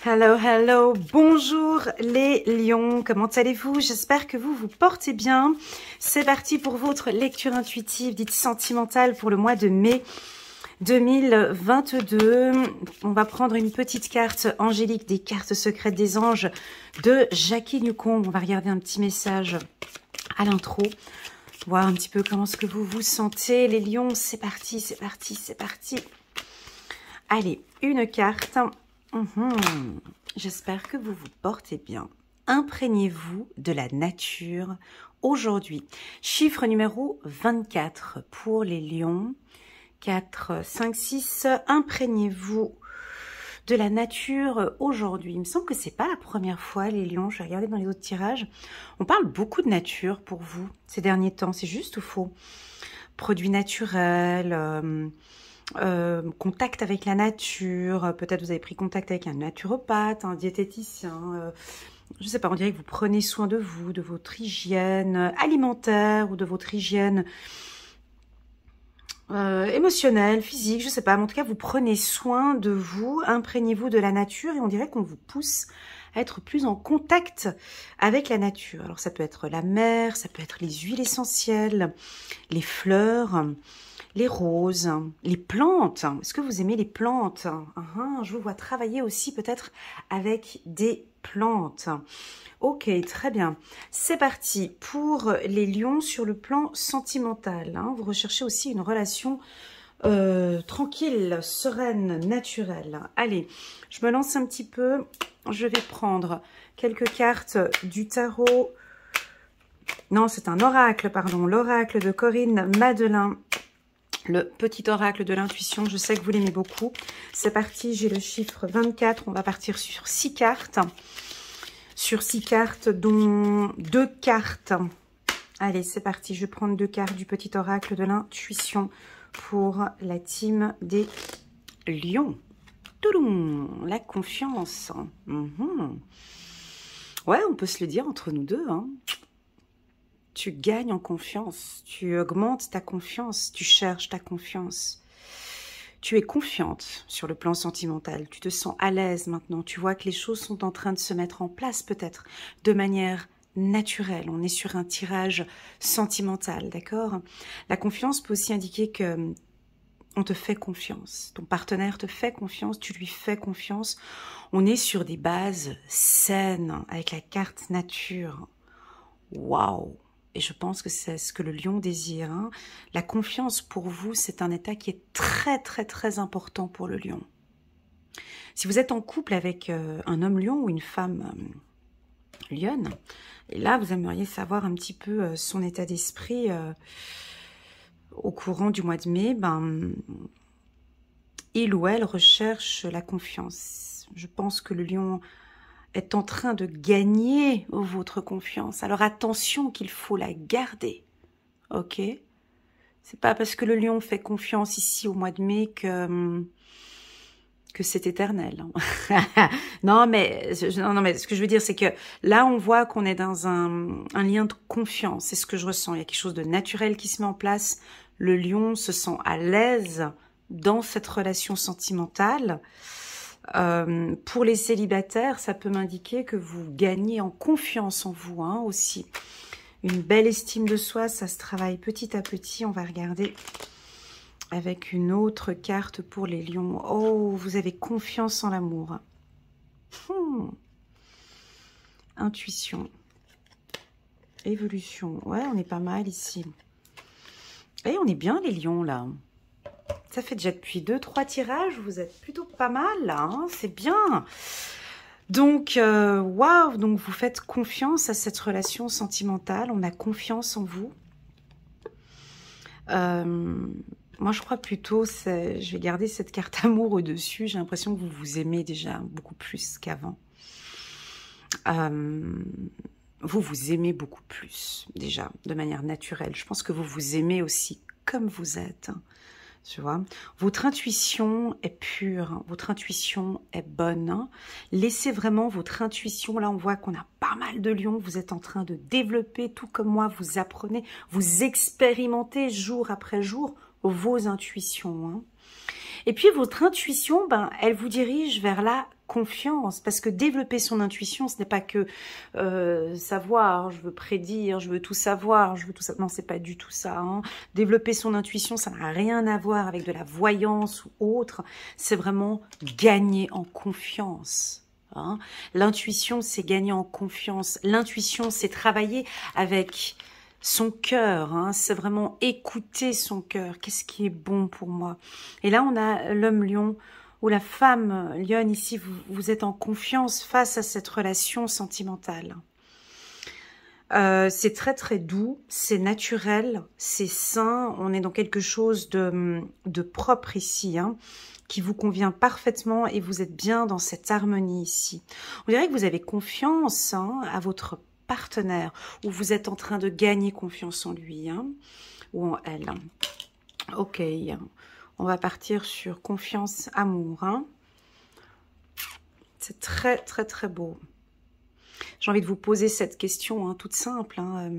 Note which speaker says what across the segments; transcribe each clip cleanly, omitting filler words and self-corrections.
Speaker 1: Hello, hello, bonjour les lions, comment allez-vous? J'espère que vous vous portez bien. C'est parti pour votre lecture intuitive, dite sentimentale pour le mois de mai 2022. On va prendre une petite carte angélique des cartes secrètes des anges de Jackie Newcomb. On va regarder un petit message à l'intro, voir un petit peu comment est-ce que vous vous sentez. Les lions, c'est parti, c'est parti, c'est parti. Allez, une carte. J'espère que vous vous portez bien. Imprégnez-vous de la nature aujourd'hui. Chiffre numéro 24 pour les lions. 4, 5, 6. Imprégnez-vous de la nature aujourd'hui. Il me semble que c'est pas la première fois, les lions. Je vais regarder dans les autres tirages. On parle beaucoup de nature pour vous ces derniers temps. C'est juste ou faux? Produits naturels... contact avec la nature, peut-être vous avez pris contact avec un naturopathe, un diététicien, je sais pas, on dirait que vous prenez soin de vous, de votre hygiène alimentaire ou de votre hygiène émotionnelle, physique, je sais pas, mais en tout cas vous prenez soin de vous, imprégnez-vous de la nature et on dirait qu'on vous pousse à être plus en contact avec la nature. Alors ça peut être la mer, ça peut être les huiles essentielles, les fleurs, les roses, les plantes. Est-ce que vous aimez les plantes? Je vous vois travailler aussi peut-être avec des plantes. Ok, très bien. C'est parti pour les lions sur le plan sentimental. Vous recherchez aussi une relation tranquille, sereine, naturelle. Allez, je me lance un petit peu. Je vais prendre quelques cartes du tarot. Non, c'est un oracle, pardon. L'oracle de Corinne Madelin. Le petit oracle de l'intuition, je sais que vous l'aimez beaucoup. C'est parti, j'ai le chiffre 24. On va partir sur 6 cartes. Sur 6 cartes, dont 2 cartes. Allez, c'est parti. Je vais prendre 2 cartes du petit oracle de l'intuition pour la team des lions. Toudoum, la confiance. Ouais, on peut se le dire entre nous deux, Tu gagnes en confiance, tu augmentes ta confiance, tu cherches ta confiance. Tu es confiante sur le plan sentimental, tu te sens à l'aise maintenant, tu vois que les choses sont en train de se mettre en place peut-être de manière naturelle. On est sur un tirage sentimental, d'accord? La confiance peut aussi indiquer que on te fait confiance, ton partenaire te fait confiance, tu lui fais confiance. On est sur des bases saines avec la carte nature. Waouh! Et je pense que c'est ce que le lion désire. La confiance pour vous, c'est un état qui est très, très, très important pour le lion. Si vous êtes en couple avec un homme lion ou une femme lionne, et là, vous aimeriez savoir un petit peu son état d'esprit au courant du mois de mai, il ou elle recherche la confiance. Je pense que le lion est en train de gagner votre confiance. Alors attention qu'il faut la garder, ok? C'est pas parce que le lion fait confiance ici au mois de mai que c'est éternel. non, mais ce que je veux dire, c'est que là, on voit qu'on est dans un lien de confiance. C'est ce que je ressens. Il y a quelque chose de naturel qui se met en place. Le lion se sent à l'aise dans cette relation sentimentale. Pour les célibataires, ça peut m'indiquer que vous gagnez en confiance en vous aussi. Une belle estime de soi, ça se travaille petit à petit. On va regarder avec une autre carte pour les lions. Oh, vous avez confiance en l'amour. Intuition. Évolution. Ouais, on est pas mal ici. Et on est bien les lions là. Ça fait déjà depuis 2-3 tirages, vous êtes plutôt pas mal là, c'est bien. Donc, waouh, donc vous faites confiance à cette relation sentimentale, on a confiance en vous. Moi, je crois plutôt, je vais garder cette carte amour au-dessus, j'ai l'impression que vous vous aimez déjà beaucoup plus qu'avant. Vous vous aimez beaucoup plus, déjà, de manière naturelle. Je pense que vous vous aimez aussi comme vous êtes. Tu vois, votre intuition est pure, votre intuition est bonne. Laissez vraiment votre intuition. Là, on voit qu'on a pas mal de lions. Vous êtes en train de développer, tout comme moi, vous apprenez, vous expérimentez jour après jour vos intuitions. Et puis, votre intuition, elle vous dirige vers la confiance, parce que développer son intuition, ce n'est pas que savoir, je veux prédire, je veux tout savoir, je veux tout ça. Non, c'est pas du tout ça. Hein. Développer son intuition, ça n'a rien à voir avec de la voyance ou autre. C'est vraiment gagner en confiance. Hein. L'intuition, c'est gagner en confiance. L'intuition, c'est travailler avec son cœur. Hein. C'est vraiment écouter son cœur. Qu'est-ce qui est bon pour moi? Et là, on a l'homme lion ou la femme lionne. Ici, vous êtes en confiance face à cette relation sentimentale. C'est très très doux, c'est naturel, c'est sain. On est dans quelque chose de propre ici, hein, qui vous convient parfaitement et vous êtes bien dans cette harmonie ici. On dirait que vous avez confiance hein, à votre partenaire ou vous êtes en train de gagner confiance en lui hein, ou en elle. Ok, on va partir sur confiance, amour. Hein. C'est très très très beau. J'ai envie de vous poser cette question hein, toute simple. Hein,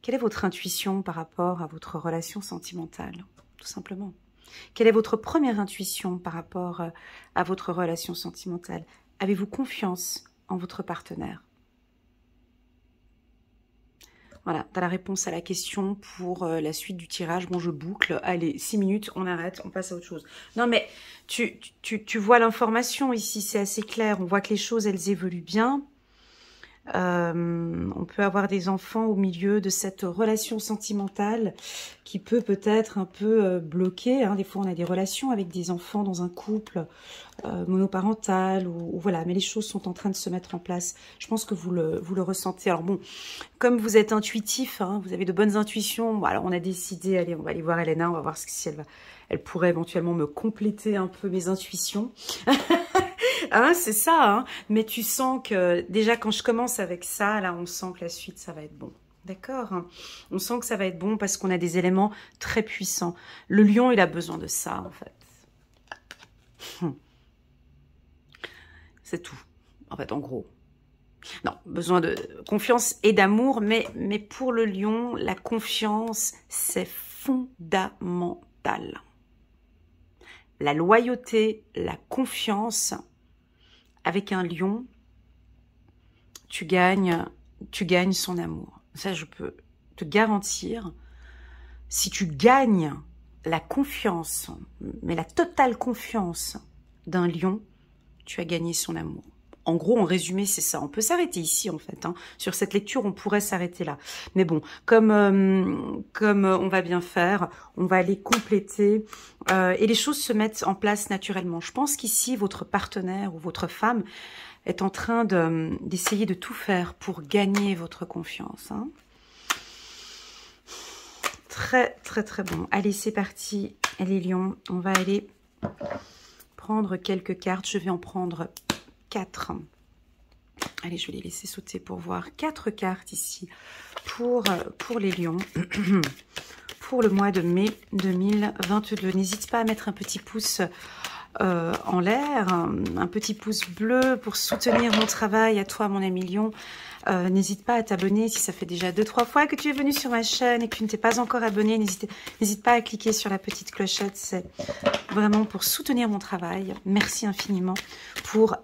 Speaker 1: quelle est votre intuition par rapport à votre relation sentimentale? Tout simplement. Quelle est votre première intuition par rapport à votre relation sentimentale? Avez-vous confiance en votre partenaire? Voilà, tu as la réponse à la question pour la suite du tirage. Bon, je boucle. Allez, 6 minutes, on arrête, on passe à autre chose. Non, mais tu vois l'information ici, c'est assez clair. On voit que les choses, elles évoluent bien. On peut avoir des enfants au milieu de cette relation sentimentale qui peut peut-être un peu bloquer. Hein. Des fois, on a des relations avec des enfants dans un couple monoparental ou voilà, mais les choses sont en train de se mettre en place. Je pense que vous le ressentez. Alors bon, comme vous êtes intuitif, hein, vous avez de bonnes intuitions. Bon, alors on a décidé, allez, on va aller voir Elena, on va voir si elle pourrait éventuellement me compléter un peu mes intuitions. Hein, c'est ça, hein. Mais tu sens que déjà quand je commence avec ça, là on sent que la suite ça va être bon. D'accord hein. On sent que ça va être bon parce qu'on a des éléments très puissants. Le lion, il a besoin de ça en fait. C'est tout, en fait, en gros. Non, besoin de confiance et d'amour, mais pour le lion, la confiance, c'est fondamental. La loyauté, la confiance... Avec un lion, tu gagnes son amour. Ça, je peux te garantir. Si tu gagnes la confiance, mais la totale confiance d'un lion, tu as gagné son amour. En gros, en résumé, c'est ça. On peut s'arrêter ici, en fait. Hein. Sur cette lecture, on pourrait s'arrêter là. Mais bon, comme on va bien faire, on va aller compléter. Et les choses se mettent en place naturellement. Je pense qu'ici, votre partenaire ou votre femme est en train d'essayer de tout faire pour gagner votre confiance. Hein. Très, très, très bon. Allez, c'est parti, les lions. On va aller prendre quelques cartes. Je vais en prendre 4. Allez, je vais les laisser sauter pour voir 4 cartes ici pour les lions pour le mois de mai 2022. N'hésite pas à mettre un petit pouce en l'air, un petit pouce bleu pour soutenir mon travail. À toi, mon ami lion. N'hésite pas à t'abonner si ça fait déjà 2-3 fois que tu es venu sur ma chaîne et que tu ne t'es pas encore abonné. N'hésite pas à cliquer sur la petite clochette. C'est vraiment pour soutenir mon travail. Merci infiniment pour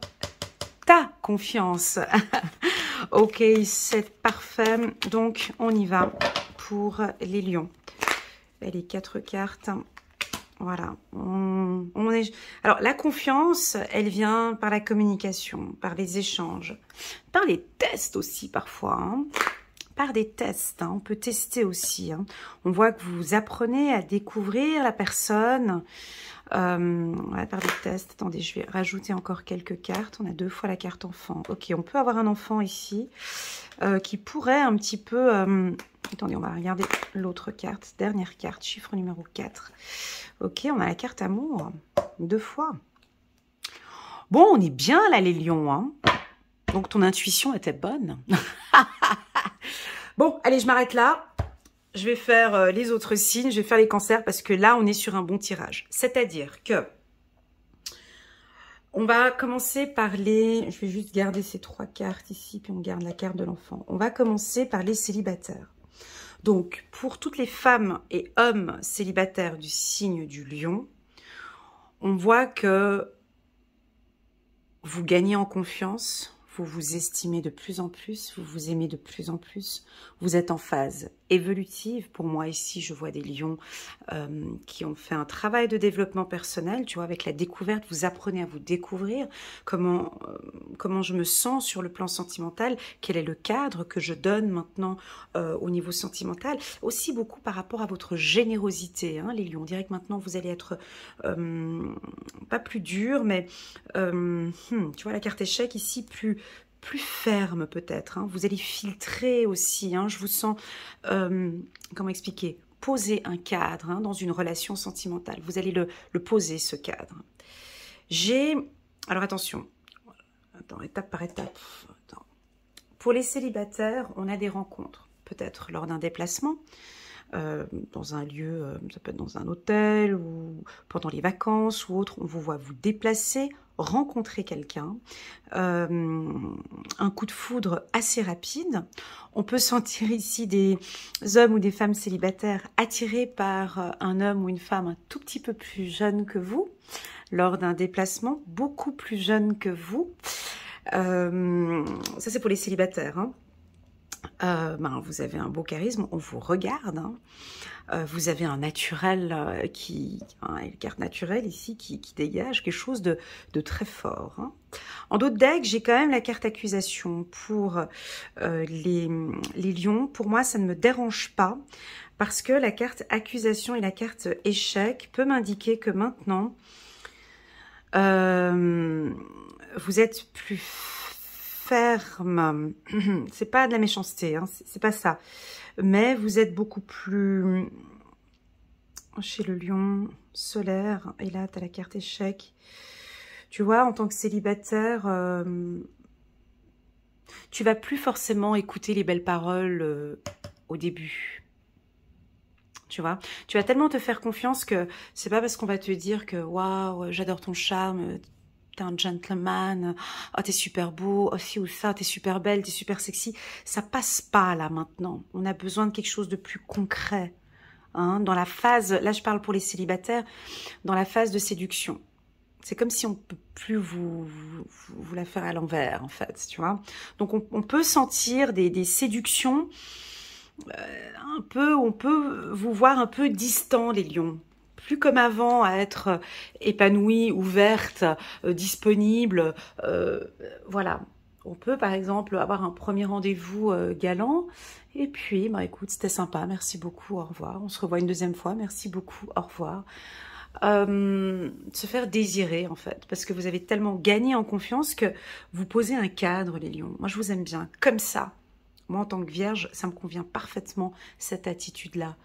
Speaker 1: ta confiance. Ok, c'est parfait. Donc, on y va pour les lions. Et les 4 cartes. Voilà. Alors, la confiance, elle vient par la communication, par les échanges, par les tests aussi parfois. Hein. Par des tests, hein. On peut tester aussi. Hein. On voit que vous apprenez à découvrir la personne. Voilà, par des tests. Attendez, je vais rajouter encore quelques cartes. On a 2 fois la carte enfant. Ok, on peut avoir un enfant ici qui pourrait un petit peu... Attendez, on va regarder l'autre carte. Dernière carte, chiffre numéro 4. Ok, on a la carte amour. 2 fois. Bon, on est bien là, les lions. Hein. Donc, ton intuition était bonne. Bon, allez, je m'arrête là. Je vais faire les autres signes, je vais faire les cancers parce que là, on est sur un bon tirage. C'est-à-dire que on va commencer par les... Je vais juste garder ces 3 cartes ici, puis on garde la carte de l'enfant. On va commencer par les célibataires. Donc, pour toutes les femmes et hommes célibataires du signe du lion, on voit que vous gagnez en confiance, vous vous estimez de plus en plus, vous vous aimez de plus en plus, vous êtes en phase évolutive. Pour moi, ici, je vois des lions qui ont fait un travail de développement personnel, tu vois, avec la découverte, vous apprenez à vous découvrir, comment je me sens sur le plan sentimental, quel est le cadre que je donne maintenant au niveau sentimental, aussi beaucoup par rapport à votre générosité, hein, les lions. On dirait que maintenant, vous allez être pas plus dur, mais tu vois, la carte échec ici, plus ferme peut-être, hein. Vous allez filtrer aussi, hein. Je vous sens, comment expliquer, poser un cadre, hein, dans une relation sentimentale. Vous allez le poser, ce cadre. Alors attention, attends, étape par étape. Attends. Pour les célibataires, on a des rencontres, peut-être lors d'un déplacement, dans un lieu, ça peut être dans un hôtel ou pendant les vacances ou autre, on vous voit vous déplacer, rencontrer quelqu'un, un coup de foudre assez rapide. On peut sentir ici des hommes ou des femmes célibataires attirés par un homme ou une femme un tout petit peu plus jeune que vous, lors d'un déplacement, beaucoup plus jeune que vous. Ça c'est pour les célibataires, hein. Vous avez un beau charisme, on vous regarde, hein. Vous avez un naturel une carte naturelle ici qui dégage quelque chose de très fort, hein. En d'autres decks, j'ai quand même la carte accusation pour les lions. Pour moi, ça ne me dérange pas parce que la carte accusation et la carte échec peut m'indiquer que maintenant, vous êtes plus ferme. C'est pas de la méchanceté, hein, c'est pas ça. Mais vous êtes beaucoup plus chez le lion solaire. Et là, tu as la carte échec. Tu vois, en tant que célibataire, tu vas plus forcément écouter les belles paroles au début. Tu vois, tu vas tellement te faire confiance que c'est pas parce qu'on va te dire que waouh, j'adore ton charme, t'es un gentleman, oh t'es super beau, oh ci ou ça, t'es super belle, t'es super sexy. Ça passe pas là maintenant. On a besoin de quelque chose de plus concret. Hein, dans la phase, là je parle pour les célibataires, dans la phase de séduction. C'est comme si on ne peut plus vous la faire à l'envers, en fait, tu vois. Donc on peut sentir des séductions, on peut vous voir un peu distant, les lions. Plus comme avant, à être épanouie, ouverte, disponible. Voilà. On peut, par exemple, avoir un premier rendez-vous galant. Et puis, écoute, c'était sympa, merci beaucoup, au revoir. On se revoit une deuxième fois, merci beaucoup, au revoir. Se faire désirer, en fait. Parce que vous avez tellement gagné en confiance que vous posez un cadre, les lions. Moi, je vous aime bien, comme ça. Moi, en tant que vierge, ça me convient parfaitement, cette attitude-là.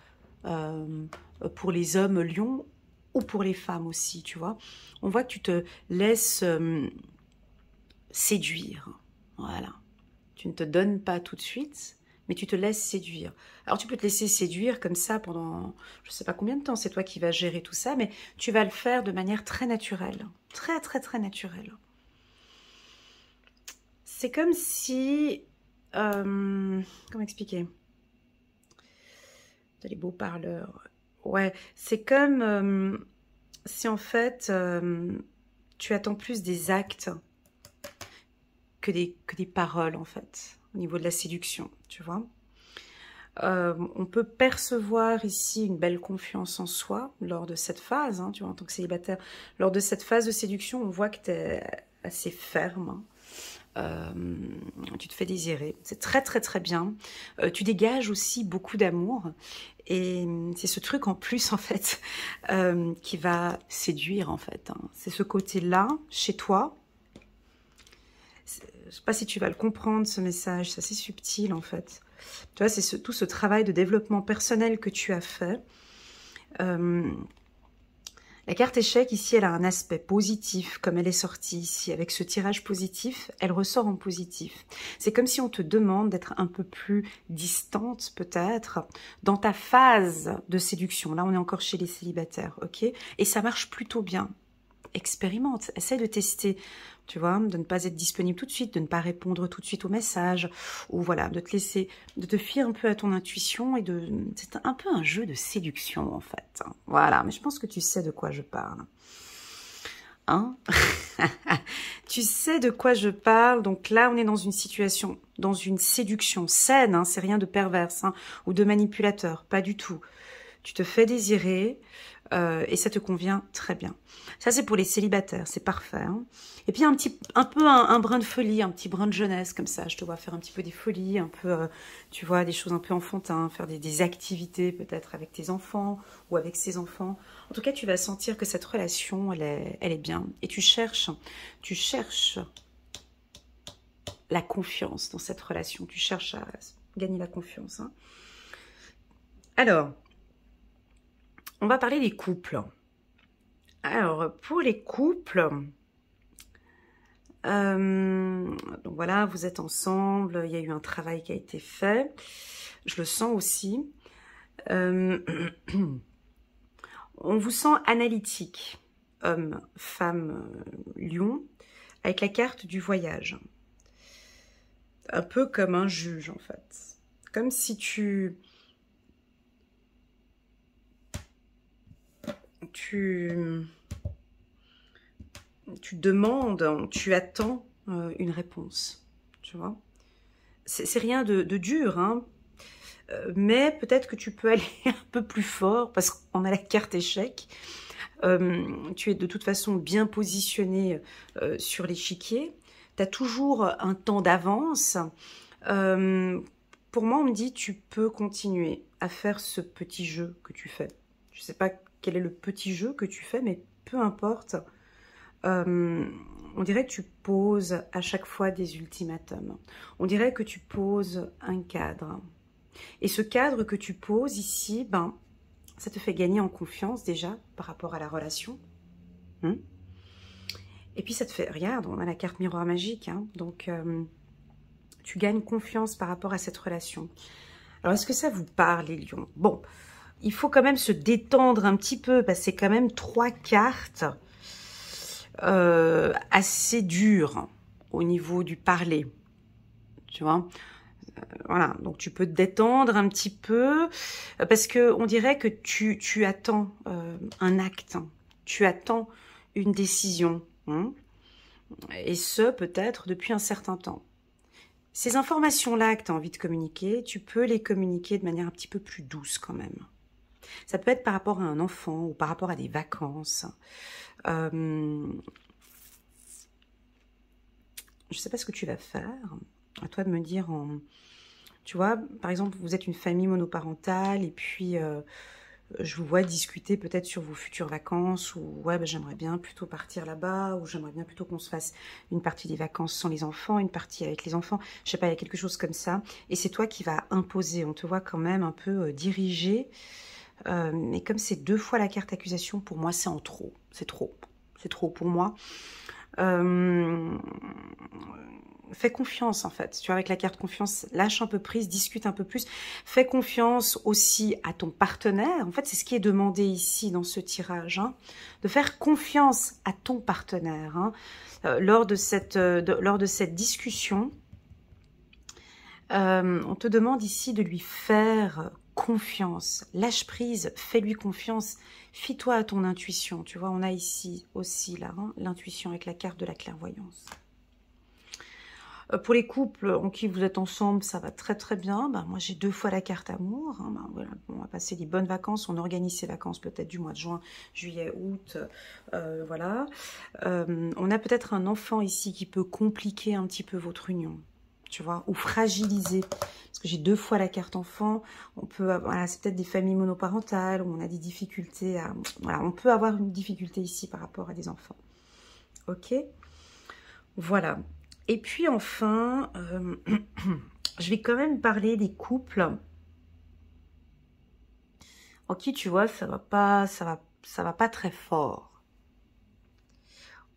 Speaker 1: Pour les hommes lions ou pour les femmes aussi, tu vois. On voit que tu te laisses séduire. Voilà. Tu ne te donnes pas tout de suite, mais tu te laisses séduire. Alors, tu peux te laisser séduire comme ça pendant, je ne sais pas combien de temps, c'est toi qui vas gérer tout ça, mais tu vas le faire de manière très naturelle. Très, très, très naturelle. C'est comme si... comment expliquer? Les beaux parleurs. Ouais, c'est comme si en fait tu attends plus des actes que des paroles en fait, au niveau de la séduction, tu vois. On peut percevoir ici une belle confiance en soi lors de cette phase, hein, tu vois, en tant que célibataire. Lors de cette phase de séduction, on voit que tu es assez ferme, hein. Tu te fais désirer, c'est très très très bien. Tu dégages aussi beaucoup d'amour et c'est ce truc en plus en fait qui va séduire en fait, hein. C'est ce côté-là chez toi. Je sais pas si tu vas le comprendre ce message, c'est assez subtil en fait. Tu vois, c'est tout ce travail de développement personnel que tu as fait. La carte échec, ici, elle a un aspect positif, comme elle est sortie ici. Avec ce tirage positif, elle ressort en positif. C'est comme si on te demande d'être un peu plus distante, peut-être, dans ta phase de séduction. Là, on est encore chez les célibataires, ok? Et ça marche plutôt bien. Expérimente, essaie de tester, tu vois, de ne pas être disponible tout de suite, de ne pas répondre tout de suite aux messages, ou voilà, de te laisser, de te fier un peu à ton intuition, et c'est un peu un jeu de séduction en fait. Voilà, mais je pense que tu sais de quoi je parle. Hein? Tu sais de quoi je parle. Donc là, on est dans une situation, dans une séduction saine. Hein, c'est rien de perverse hein, ou de manipulateur. Pas du tout. Tu te fais désirer et ça te convient très bien. Ça, c'est pour les célibataires. C'est parfait. Hein. Et puis, un brin de folie, un petit brin de jeunesse comme ça. Je te vois faire un petit peu des folies, un peu, tu vois, des choses un peu enfantines, faire des activités peut-être avec tes enfants ou avec ses enfants. En tout cas, tu vas sentir que cette relation, elle est bien. Et tu cherches la confiance dans cette relation. Tu cherches à gagner la confiance. Hein. Alors, on va parler des couples. Alors, pour les couples, donc voilà, vous êtes ensemble, il y a eu un travail qui a été fait. Je le sens aussi. On vous sent analytique, homme, femme, lion, avec la carte du voyage. Un peu comme un juge, en fait. Comme si tu demandes, tu attends une réponse, tu vois. C'est rien de dur, hein. Mais peut-être que tu peux aller un peu plus fort, parce qu'on a la carte échec. Tu es de toute façon bien positionné sur l'échiquier. Tu as toujours un temps d'avance. Pour moi, on me dit tu peux continuer à faire ce petit jeu que tu fais. Je ne sais pas quel est le petit jeu que tu fais, mais peu importe. On dirait que tu poses à chaque fois des ultimatums. On dirait que tu poses un cadre. Et ce cadre que tu poses ici, ben, ça te fait gagner en confiance déjà par rapport à la relation. Et puis ça te fait, regarde, on a la carte miroir magique, hein, donc tu gagnes confiance par rapport à cette relation. Alors est-ce que ça vous parle les lions? Bon, il faut quand même se détendre un petit peu parce que c'est quand même 3 cartes assez dures au niveau du parler, tu vois. Voilà, donc tu peux te détendre un petit peu parce que on dirait que tu attends un acte, hein. Tu attends une décision, hein, et ce peut-être depuis un certain temps. Ces informations-là que tu as envie de communiquer, tu peux les communiquer de manière un petit peu plus douce quand même. Ça peut être par rapport à un enfant ou par rapport à des vacances. Je ne sais pas ce que tu vas faire. À toi de me dire, tu vois, par exemple, vous êtes une famille monoparentale et puis je vous vois discuter peut-être sur vos futures vacances ou ouais, ben, j'aimerais bien plutôt partir là-bas ou j'aimerais bien plutôt qu'on se fasse une partie des vacances sans les enfants, une partie avec les enfants. Je sais pas, il y a quelque chose comme ça. Et c'est toi qui vas imposer. On te voit quand même un peu dirigé. Mais comme c'est 2 fois la carte accusation, pour moi, c'est en trop. C'est trop. C'est trop pour moi. Fais confiance en fait, tu vois, avec la carte confiance, lâche un peu prise, discute un peu plus, fais confiance aussi à ton partenaire, en fait c'est ce qui est demandé ici dans ce tirage, hein, de faire confiance à ton partenaire, hein, lors de cette discussion, on te demande ici de lui faire confiance, lâche prise, fais-lui confiance, fie-toi à ton intuition, tu vois, on a ici aussi là, hein, l'intuition avec la carte de la clairvoyance. Pour les couples en qui vous êtes ensemble, ça va très très bien. Ben, moi, j'ai 2 fois la carte amour. Hein. Ben, voilà, on va passer des bonnes vacances. On organise ces vacances peut-être du mois de juin, juillet, août. Voilà. On a peut-être un enfant ici qui peut compliquer un petit peu votre union, tu vois, ou fragiliser. Parce que j'ai 2 fois la carte enfant. On peut, voilà, c'est peut-être des familles monoparentales où on a des difficultés à... Voilà, on peut avoir une difficulté ici par rapport à des enfants. Ok? Voilà. Et puis enfin, je vais quand même parler des couples en qui tu vois ça va pas très fort,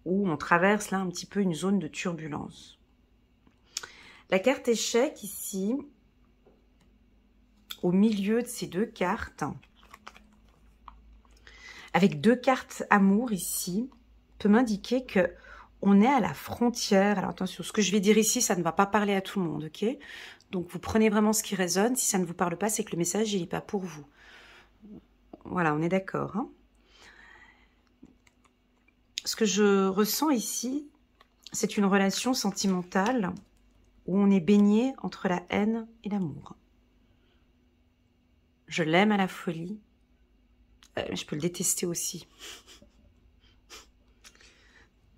Speaker 1: où on traverse là un petit peu une zone de turbulence. La carte échec ici, au milieu de ces 2 cartes, avec 2 cartes amour ici, peut m'indiquer que on est à la frontière. Alors attention, ce que je vais dire ici, ça ne va pas parler à tout le monde, ok? Donc vous prenez vraiment ce qui résonne. Si ça ne vous parle pas, c'est que le message, il n'est pas pour vous. Voilà, on est d'accord. Hein, ce que je ressens ici, c'est une relation sentimentale où on est baigné entre la haine et l'amour. Je l'aime à la folie, mais je peux le détester aussi.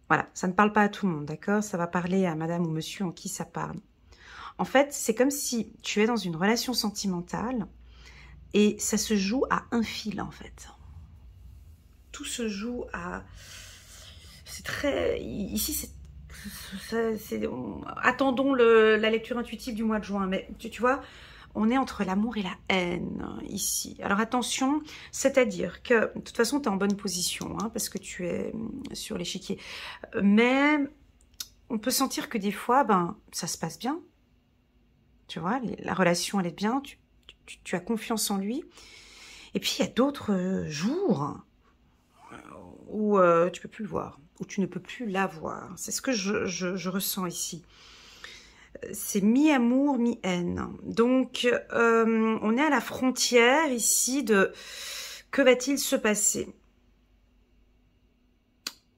Speaker 1: Voilà, ça ne parle pas à tout le monde, d'accord? Ça va parler à madame ou monsieur en qui ça parle. En fait, c'est comme si tu es dans une relation sentimentale et ça se joue à un fil, en fait. Tout se joue à... C'est très... Ici, attendons la lecture intuitive du mois de juin, mais tu vois, on est entre l'amour et la haine, ici. Alors attention, c'est-à-dire que, de toute façon, tu es en bonne position, hein, parce que tu es sur l'échiquier. Mais on peut sentir que des fois, ben, ça se passe bien. Tu vois, la relation, elle est bien, tu as confiance en lui. Et puis, il y a d'autres jours où tu peux plus le voir, où tu ne peux plus la voir. C'est ce que je ressens ici. C'est mi-amour, mi-haine. Donc, on est à la frontière ici de que va-t-il se passer?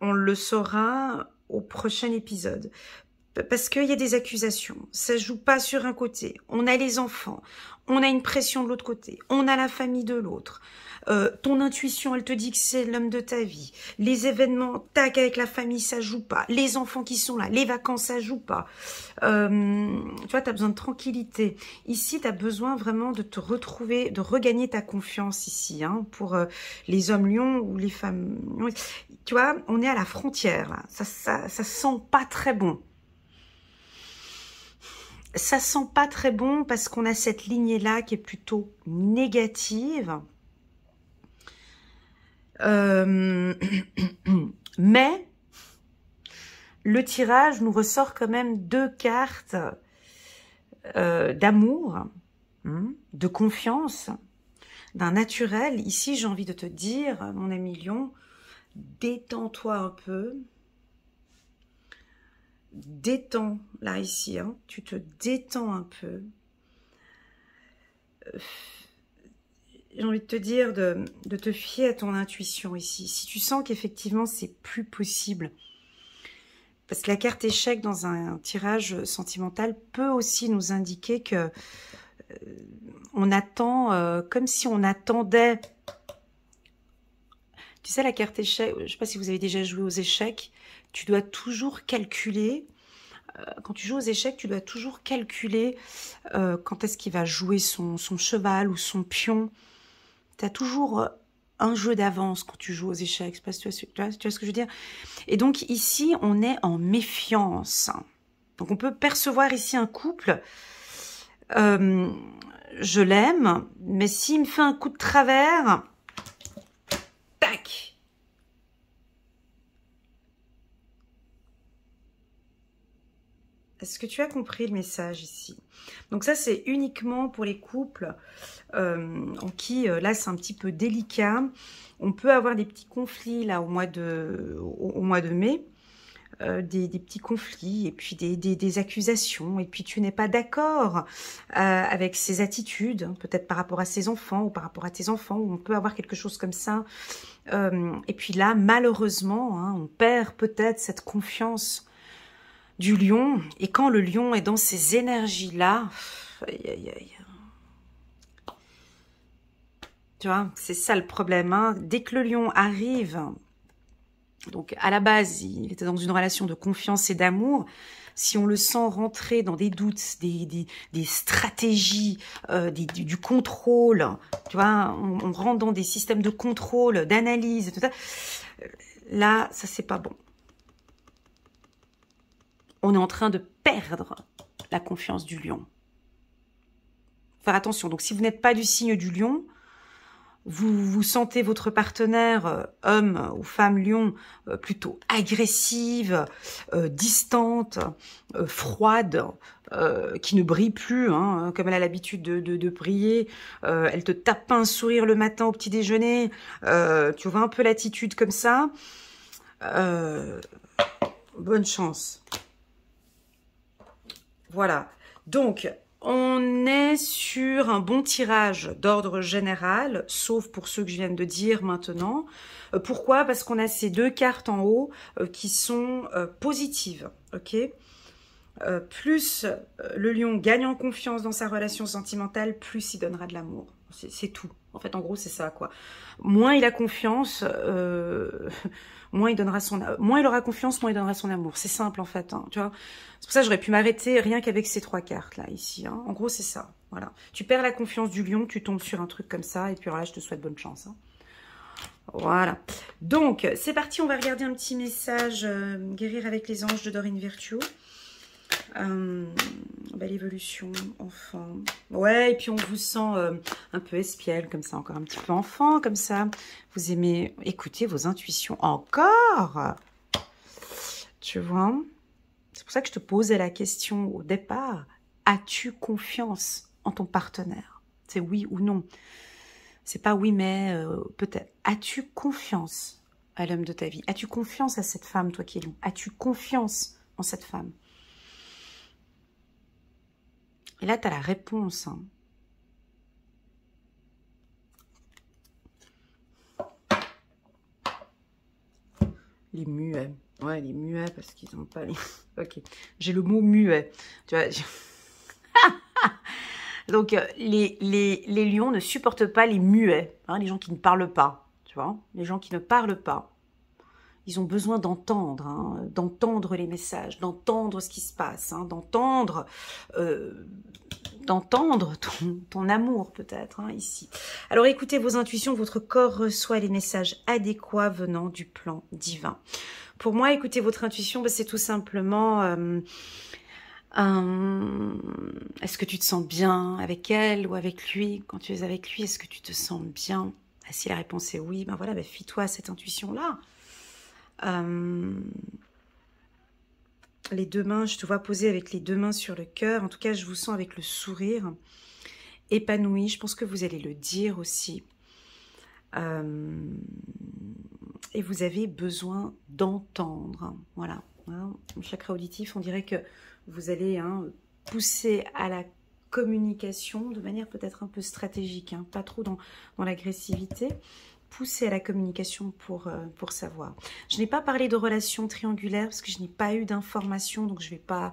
Speaker 1: On le saura au prochain épisode. Parce qu'il y a des accusations, ça joue pas sur un côté. On a les enfants, on a une pression de l'autre côté, on a la famille de l'autre. Ton intuition, elle te dit que c'est l'homme de ta vie. Les événements, tac, avec la famille, ça joue pas. Les enfants qui sont là, les vacances, ça joue pas. Tu vois, tu as besoin de tranquillité. Ici, tu as besoin vraiment de te retrouver, de regagner ta confiance ici, hein, pour les hommes lions ou les femmes. Tu vois, on est à la frontière, là. Ça sent pas très bon. Ça sent pas très bon parce qu'on a cette lignée-là qui est plutôt négative. Mais le tirage nous ressort quand même 2 cartes d'amour, de confiance, d'un naturel. Ici, j'ai envie de te dire, mon ami Lion, détends-toi un peu. Détends, là, ici, hein, tu te détends un peu. J'ai envie de te dire de te fier à ton intuition ici. Si tu sens qu'effectivement, c'est plus possible. Parce que la carte échec dans un tirage sentimental peut aussi nous indiquer que on attend, comme si on attendait. Tu sais, la carte échec, je ne sais pas si vous avez déjà joué aux échecs, tu dois toujours calculer, quand tu joues aux échecs, tu dois toujours calculer quand est-ce qu'il va jouer son cheval ou son pion. Tu as toujours un jeu d'avance quand tu joues aux échecs. Je sais pas si tu vois ce que je veux dire. Et donc ici, on est en méfiance. Donc on peut percevoir ici un couple. Je l'aime, mais s'il me fait un coup de travers, tac. Est-ce que tu as compris le message ici? Donc ça, c'est uniquement pour les couples en qui, là, c'est un petit peu délicat. On peut avoir des petits conflits, là, au mois de mai. Des petits conflits et puis des accusations. Et puis, tu n'es pas d'accord avec ses attitudes, hein, peut-être par rapport à ses enfants ou par rapport à tes enfants. Où on peut avoir quelque chose comme ça. Et puis là, malheureusement, hein, on perd peut-être cette confiance du lion, et quand le lion est dans ces énergies-là, tu vois, c'est ça le problème, hein. Dès que le lion arrive, donc à la base, il était dans une relation de confiance et d'amour, si on le sent rentrer dans des doutes, des stratégies, du contrôle, tu vois, on rentre dans des systèmes de contrôle, d'analyse, tout ça, là, ça c'est pas bon. On est en train de perdre la confiance du lion. Faire attention. Donc, si vous n'êtes pas du signe du lion, vous sentez votre partenaire, homme ou femme lion, plutôt agressive, distante, froide, qui ne brille plus, hein, comme elle a l'habitude de briller. Elle te tape pas un sourire le matin au petit déjeuner. Tu vois un peu l'attitude comme ça. Bonne chance. Voilà, donc, On est sur un bon tirage d'ordre général, sauf pour ceux que je viens de dire maintenant. Pourquoi? Parce qu'on a ces deux cartes en haut qui sont positives, ok? Plus le lion gagne en confiance dans sa relation sentimentale, plus il donnera de l'amour. C'est tout. En fait, en gros, c'est ça, quoi. Moins il a confiance, moins il aura confiance, moins il donnera son amour. C'est simple, en fait, hein, tu vois. C'est pour ça que j'aurais pu m'arrêter rien qu'avec ces trois cartes, là, ici. Hein. En gros, c'est ça. Voilà. Tu perds la confiance du lion, tu tombes sur un truc comme ça, et puis alors là, je te souhaite bonne chance. Hein. Voilà. Donc, c'est parti, on va regarder un petit message guérir avec les anges de Dorine Virtue. Belle évolution, enfant. Ouais, et puis on vous sent un peu espiègle, comme ça, encore un petit peu enfant, comme ça. Vous aimez écouter vos intuitions. Encore? Tu vois? C'est pour ça que je te posais la question au départ. As-tu confiance en ton partenaire? C'est oui ou non. C'est pas oui, mais peut-être. As-tu confiance à l'homme de ta vie? As-tu confiance à cette femme, toi qui es long? As-tu confiance en cette femme? Et là, tu as la réponse. Hein. Les muets. Ouais, les muets, parce qu'ils n'ont pas les... Ok, j'ai le mot muet. Tu vois, donc, les lions ne supportent pas les muets. Hein, les gens qui ne parlent pas. Tu vois, les gens qui ne parlent pas. Ils ont besoin d'entendre, hein, d'entendre les messages, d'entendre ce qui se passe, hein, d'entendre ton amour peut-être, hein, ici. Alors écoutez vos intuitions, votre corps reçoit les messages adéquats venant du plan divin. Pour moi, écoutez votre intuition, c'est tout simplement... est-ce que tu te sens bien avec elle ou avec lui? Quand tu es avec lui, est-ce que tu te sens bien? Si la réponse est oui, ben voilà, ben fie-toi à cette intuition-là. Les deux mains, je te vois poser avec les deux mains sur le cœur. En tout cas, je vous sens avec le sourire épanoui. Je pense que vous allez le dire aussi. Et vous avez besoin d'entendre. Voilà. Hein, le chakra auditif, on dirait que vous allez pousser à la communication de manière peut-être un peu stratégique. Hein, pas trop dans l'agressivité. Pousser à la communication pour savoir. Je n'ai pas parlé de relations triangulaires parce que je n'ai pas eu d'informations, donc je ne vais pas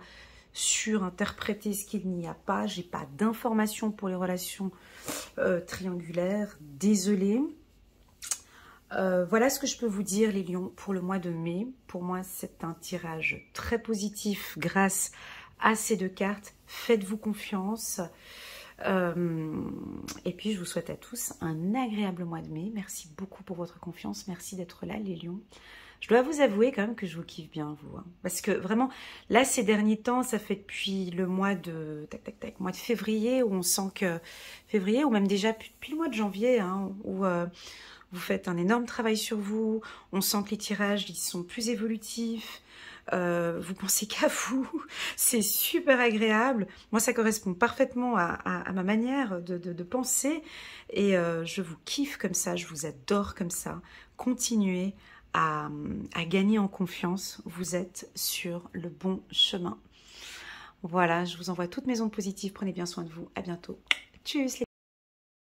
Speaker 1: surinterpréter ce qu'il n'y a pas. Je n'ai pas d'informations pour les relations triangulaires. Désolée. Voilà ce que je peux vous dire, les lions, pour le mois de mai. Pour moi, c'est un tirage très positif grâce à ces deux cartes. Faites-vous confiance. Et puis je vous souhaite à tous un agréable mois de mai. Merci beaucoup pour votre confiance, merci d'être là les lions. Je dois vous avouer quand même que je vous kiffe bien vous, hein, parce que vraiment là ces derniers temps, ça fait depuis le mois de mois de février où on sent que février ou même déjà depuis le mois de janvier, hein, où vous faites un énorme travail sur vous. On sent que les tirages ils sont plus évolutifs. Vous pensez qu'à vous, c'est super agréable. Moi, ça correspond parfaitement à ma manière de penser et je vous kiffe comme ça, je vous adore comme ça. Continuez à gagner en confiance, vous êtes sur le bon chemin. Voilà, je vous envoie toutes mes ondes positives, prenez bien soin de vous, à bientôt. Tchuss.